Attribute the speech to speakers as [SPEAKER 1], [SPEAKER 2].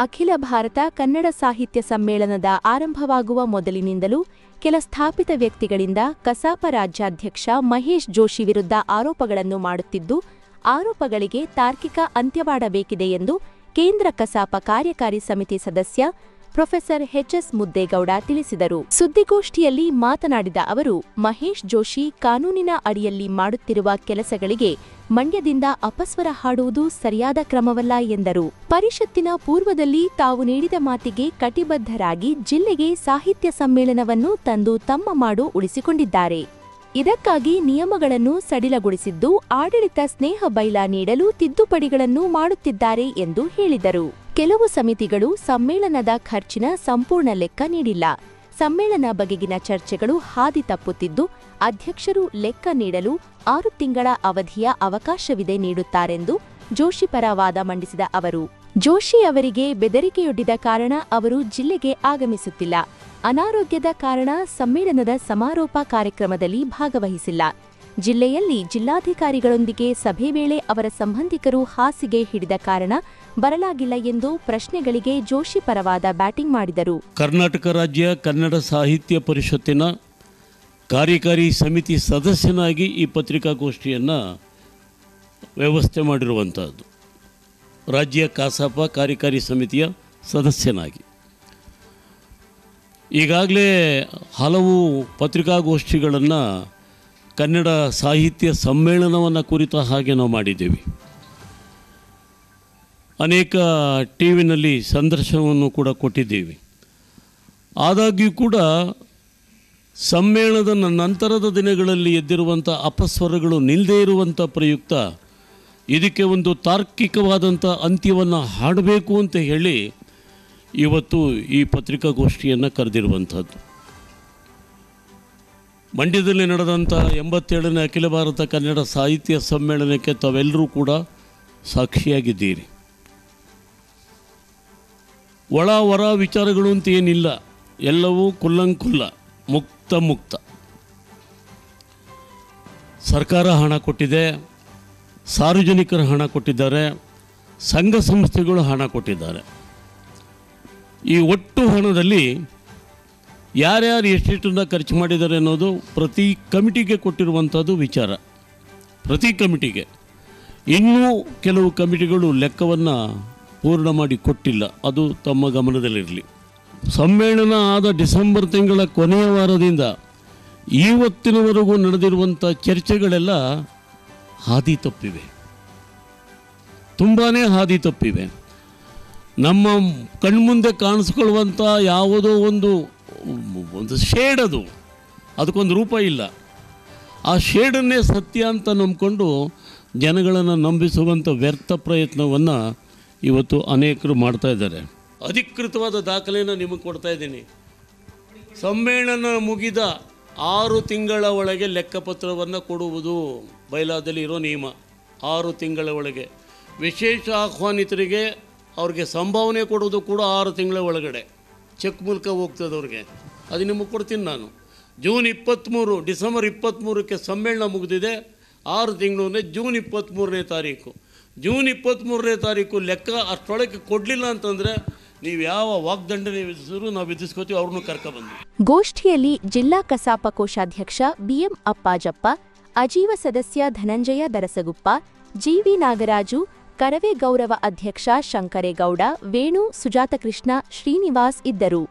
[SPEAKER 1] ಅಖಿಲ ಭಾರತ ಕನ್ನಡ ಸಾಹಿತ್ಯ ಸಮ್ಮೇಳನದ ಆರಂಭವಾಗುವ ಮೊದಲಿನಿಂದಲೂ ಕೆಲ ಸ್ಥಾಪಿತ ವ್ಯಕ್ತಿಗಳಿಂದ ಕಸಾಪ ರಾಜ್ಯಾಧ್ಯಕ್ಷ ಮಹೇಶ್ ಜೋಶಿ ವಿರುದ್ಧ ಆರೋಪಗಳನ್ನು ಮಾಡುತ್ತಿದ್ದು, ಆರೋಪಗಳಿಗೆ ತಾರ್ಕಿಕ ಅಂತ್ಯವಾಡಬೇಕಿದೆ ಎಂದು ಕೇಂದ್ರ ಕಸಾಪ ಕಾರ್ಯಕಾರಿ ಸಮಿತಿ ಸದಸ್ಯ ಪ್ರೊಫೆಸರ್ ಎಚ್.ಎಸ್. ಮುದ್ದೇಗೌಡ ತಿಳಿಸಿದರು. ಸುದ್ದಿಗೋಷ್ಠಿಯಲ್ಲಿ ಮಾತನಾಡಿದ ಅವರು, ಮಹೇಶ್ ಜೋಶಿ ಕಾನೂನಿನ ಅಡಿಯಲ್ಲಿ ಮಾಡುತ್ತಿರುವ ಕೆಲಸಗಳಿಗೆ ಮಂಡ್ಯದಿಂದ ಅಪಸ್ವರ ಹಾಡುವುದು ಸರಿಯಾದ ಕ್ರಮವಲ್ಲ ಎಂದರು. ಪರಿಷತ್ತಿನ ಪೂರ್ವದಲ್ಲಿ ತಾವು ನೀಡಿದ ಮಾತಿಗೆ ಕಟಿಬದ್ಧರಾಗಿ ಜಿಲ್ಲೆಗೆ ಸಾಹಿತ್ಯ ಸಮ್ಮೇಳನವನ್ನು ತಂದು ತಮ್ಮ ಮಾಡು ಉಳಿಸಿಕೊಂಡಿದ್ದಾರೆ. ಇದಕ್ಕಾಗಿ ನಿಯಮಗಳನ್ನು ಸಡಿಲಗೊಳಿಸಿದ್ದು, ಆಡಳಿತ ಸ್ನೇಹ ಬೈಲಾ ನೀಡಲು ತಿದ್ದುಪಡಿಗಳನ್ನು ಮಾಡುತ್ತಿದ್ದಾರೆ ಎಂದು ಹೇಳಿದರು. ಕೆಲವು ಸಮಿತಿಗಳು ಸಮ್ಮೇಳನದ ಖರ್ಚಿನ ಸಂಪೂರ್ಣ ಲೆಕ್ಕ ನೀಡಿಲ್ಲ. ಸಮ್ಮೇಳನ ಬಗೆಗಿನ ಚರ್ಚೆಗಳು ಹಾದಿ ತಪ್ಪುತ್ತಿದ್ದು, ಅಧ್ಯಕ್ಷರು ಲೆಕ್ಕ ನೀಡಲು 6 ತಿಂಗಳ ಅವಧಿಯ ಅವಕಾಶವಿದೆ ನೀಡುತ್ತಾರೆಂದು ಜೋಶಿ ಪರ ವಾದ ಮಂಡಿಸಿದ ಅವರು, ಜೋಶಿ ಅವರಿಗೆ ಬೆದರಿಕೆಯೊಡ್ಡಿದ ಕಾರಣ ಅವರು ಜಿಲ್ಲೆಗೆ ಆಗಮಿಸುತ್ತಿಲ್ಲ. ಅನಾರೋಗ್ಯದ ಕಾರಣ ಸಮ್ಮೇಳನದ ಸಮಾರೋಪ ಕಾರ್ಯಕ್ರಮದಲ್ಲಿ ಭಾಗವಹಿಸಿಲ್ಲ. ಜಿಲ್ಲೆಯಲ್ಲಿ ಜಿಲ್ಲಾಧಿಕಾರಿಗಳೊಂದಿಗೆ ಸಭೆ ವೇಳೆ ಅವರ ಸಂಬಂಧಿಕರು ಹಾಸಿಗೆ ಹಿಡಿದ ಕಾರಣ ಬರಲಾಗಿಲ್ಲ ಎಂದು ಪ್ರಶ್ನೆಗಳಿಗೆ ಜೋಶಿ ಪರವಾದ ಬ್ಯಾಟಿಂಗ್ ಮಾಡಿದರು.
[SPEAKER 2] ಕರ್ನಾಟಕ ರಾಜ್ಯ ಕನ್ನಡ ಸಾಹಿತ್ಯ ಪರಿಷತ್ತಿನ ಕಾರ್ಯಕಾರಿ ಸಮಿತಿ ಸದಸ್ಯನಾಗಿ ಈ ಪತ್ರಿಕಾಗೋಷ್ಠಿಯನ್ನು ವ್ಯವಸ್ಥೆ ಮಾಡಿರುವಂಥದ್ದು. ರಾಜ್ಯ ಕಸಾಪ ಕಾರ್ಯಕಾರಿ ಸಮಿತಿಯ ಸದಸ್ಯನಾಗಿ ಈಗಾಗಲೇ ಹಲವು ಪತ್ರಿಕಾಗೋಷ್ಠಿಗಳನ್ನು ಕನ್ನಡ ಸಾಹಿತ್ಯ ಸಮ್ಮೇಳನವನ್ನು ಕುರಿತ ಹಾಗೆ ನಾವು ಮಾಡಿದ್ದೇವೆ. ಅನೇಕ ಟಿ ವಿನಲ್ಲಿ ಸಂದರ್ಶನವನ್ನು ಕೂಡ ಕೊಟ್ಟಿದ್ದೇವೆ. ಆದಾಗ್ಯೂ ಕೂಡ ಸಮ್ಮೇಳನದ ನಂತರದ ದಿನಗಳಲ್ಲಿ ಎದ್ದಿರುವಂಥ ಅಪಸ್ವರಗಳು ನಿಲ್ಲದೇ ಇರುವಂಥ ಪ್ರಯುಕ್ತ ಇದಕ್ಕೆ ಒಂದು ತಾರ್ಕಿಕವಾದಂಥ ಅಂತ್ಯವನ್ನು ಹಾಡಬೇಕು ಅಂತ ಹೇಳಿ ಇವತ್ತು ಈ ಪತ್ರಿಕಾಗೋಷ್ಠಿಯನ್ನು ಕರೆದಿರುವಂಥದ್ದು. ಮಂಡ್ಯದಲ್ಲಿ ನಡೆದಂಥ 87ನೇ ಅಖಿಲ ಭಾರತ ಕನ್ನಡ ಸಾಹಿತ್ಯ ಸಮ್ಮೇಳನಕ್ಕೆ ತಾವೆಲ್ಲರೂ ಕೂಡ ಸಾಕ್ಷಿಯಾಗಿದ್ದೀರಿ. ಒಳ ಹೊರ ವಿಚಾರಗಳು ಅಂತ ಏನಿಲ್ಲ, ಎಲ್ಲವೂ ಕುಲ್ಲಂಕುಲ್ಲ, ಮುಕ್ತ. ಸರ್ಕಾರ ಹಣ ಕೊಟ್ಟಿದೆ, ಸಾರ್ವಜನಿಕರು ಹಣ ಕೊಟ್ಟಿದ್ದಾರೆ, ಸಂಘ ಸಂಸ್ಥೆಗಳು ಹಣ ಕೊಟ್ಟಿದ್ದಾರೆ. ಈ ಒಟ್ಟು ಹಣದಲ್ಲಿ ಯಾರ್ಯಾರು ಎಷ್ಟೆಷ್ಟನ್ನು ಖರ್ಚು ಮಾಡಿದ್ದಾರೆ ಅನ್ನೋದು ಪ್ರತಿ ಕಮಿಟಿಗೆ ಕೊಟ್ಟಿರುವಂಥದ್ದು ವಿಚಾರ. ಪ್ರತಿ ಕಮಿಟಿಗೆ ಇನ್ನೂ ಕೆಲವು ಕಮಿಟಿಗಳು ಲೆಕ್ಕವನ್ನು ಪೂರ್ಣ ಮಾಡಿ ಕೊಟ್ಟಿಲ್ಲ. ಅದು ತಮ್ಮ ಗಮನದಲ್ಲಿರಲಿ. ಸಮ್ಮೇಳನ ಆದ ಡಿಸೆಂಬರ್ ತಿಂಗಳ ಕೊನೆಯ ವಾರದಿಂದ ಇವತ್ತಿನವರೆಗೂ ನಡೆದಿರುವಂಥ ಚರ್ಚೆಗಳೆಲ್ಲ ಹಾದಿ ತಪ್ಪಿವೆ, ತುಂಬಾ ಹಾದಿ ತಪ್ಪಿವೆ. ನಮ್ಮ ಕಣ್ಮುಂದೆ ಕಾಣಿಸ್ಕೊಳ್ಳುವಂಥ ಯಾವುದೋ ಒಂದು ಶೇಡ್, ಅದಕ್ಕೊಂದು ರೂಪ ಇಲ್ಲ. ಆ ಶೇಡನ್ನೇ ಸತ್ಯ ಅಂತ ನಂಬಿಕೊಂಡು ಜನಗಳನ್ನು ನಂಬಿಸುವಂಥ ವ್ಯರ್ಥ ಪ್ರಯತ್ನವನ್ನು ಇವತ್ತು ಅನೇಕರು ಮಾಡ್ತಾ ಇದ್ದಾರೆ. ಅಧಿಕೃತವಾದ ದಾಖಲೆಯನ್ನು ನಿಮಗೆ ಕೊಡ್ತಾ ಇದ್ದೀನಿ. ಸಮ್ಮೇಳನ ಮುಗಿದ 6 ತಿಂಗಳ ಒಳಗೆ ಲೆಕ್ಕಪತ್ರವನ್ನು ಕೊಡುವುದು ಬೈಲಾದಲ್ಲಿ ಇರೋ ನಿಯಮ. 6 ತಿಂಗಳ ಒಳಗೆ. ವಿಶೇಷ ಆಹ್ವಾನಿತರಿಗೆ ಅವ್ರಿಗೆ ಸಂಭಾವನೆ ಕೊಡೋದು ಕೂಡ 6 ತಿಂಗಳ ಒಳಗಡೆ ಚೆಕ್ ಮೂಲಕ ಹೋಗ್ತದೆ ಅವ್ರಿಗೆ. ಅದು ನಿಮಗೆ ಕೊಡ್ತೀನಿ ನಾನು. ಡಿಸೆಂಬರ್ 23ಕ್ಕೆ ಸಮ್ಮೇಳನ ಮುಗಿದಿದೆ. 6 ತಿಂಗಳು ಅಂದರೆ ಜೂನ್ 23ನೇ ತಾರೀಕು. ಜೂನ್ 23ನೇ ತಾರೀಕು ಲೆಕ್ಕ ಅಷ್ಟರೊಳಗೆ ಕೊಡಲಿಲ್ಲ ಅಂತಂದರೆ ನೀವು ಯಾವ ವಾಗ್ದಂಡನೆ ವಿಧಿಸಿದ್ರು ನಾವು ವಿಧಿಸ್ಕೋತೀವಿ, ಅವ್ರನ್ನೂ ಕರ್ಕೊಬಂದು.
[SPEAKER 1] ಗೋಷ್ಠಿಯಲ್ಲಿ ಜಿಲ್ಲಾ ಕಸಾಪ ಕೋಶಾಧ್ಯಕ್ಷ ಬಿಎಂ ಅಪ್ಪಾಜಪ್ಪ, ಅಜೀವ ಸದಸ್ಯ ಧನಂಜಯ ದರಸಗುಪ್ಪ, ಜಿವಿ ನಾಗರಾಜು, ಕರವೇ ಗೌರವ ಅಧ್ಯಕ್ಷ ಶಂಕರೇಗೌಡ, ವೇಣು, ಸುಜಾತಕೃಷ್ಣ, ಶ್ರೀನಿವಾಸ್ ಇದ್ದರು.